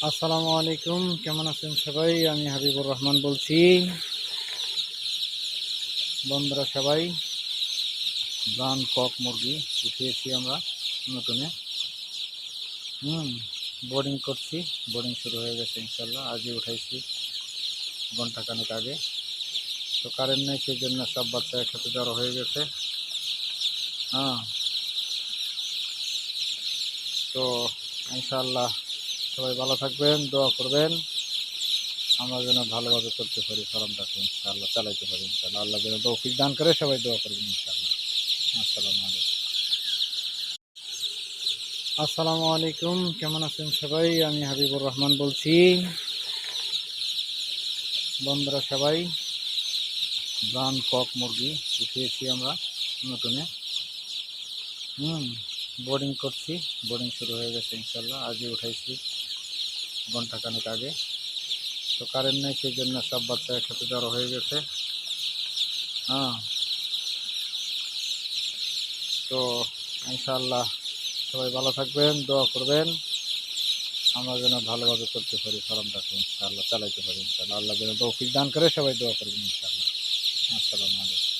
আসসালামু আলাইকুম, কেমন আছেন সবাই? আমি হাবিবুর রহমান বলছি। বন্ধুরা সবাই, ব্রাউন কক মুরগি উঠিয়েছি আমরা নতুনে। বোর্ডিং করছি। বোর্ডিং শুরু হয়ে গেছে ইনশাল্লাহ। আজই উঠাইছি ঘন্টাখানেক আগে। তো কারেন্ট নেই, সেই জন্য সব বাচ্চা একসাথে জড়ো হয়ে গেছে। হ্যাঁ, তো ইনশাল্লাহ সবাই ভালো থাকবেন, দোয়া করবেন আমরা যেন ভালোভাবে করতে পারি, ফার্মটাকে ইনশাআল্লাহ চালাইতে পারি ইনশাআল্লাহ। আল্লাহ যেন তৌফিক দান করে, সবাই দোয়া করবেন ইনশাআল্লাহ। আসসালামু আলাইকুম। আসসালামু আলাইকুম, কেমন আছেন সবাই? আমি হাবিবুর রহমান বলছি। বন্ধুরা সবাই, ব্রাউন কক মুরগি উঠিয়েছি আমরা নতুনে। বোর্ডিং করছি। বোর্ডিং শুরু হয়ে গেছে ইনশাল্লাহ। আজই উঠাইছি ঘন্টাখানেক আগে। তো কারেন্ট নেই, সেই জন্য সব বাচ্চা একসাথে জড়ো হয়ে গেছে। হ্যাঁ, তো ইনশাআল্লাহ সবাই ভালো থাকবেন, দোয়া করবেন আমরা যেন ভালোভাবে করতে পারি, ফার্মটাকে ইনশাআল্লাহ চালাইতে পারি ইনশাআল্লাহ। আল্লাহ যেন তৌফিক দান করে, সবাই দোয়া করবেন ইনশাআল্লাহ। আসসালামু আলাইকুম।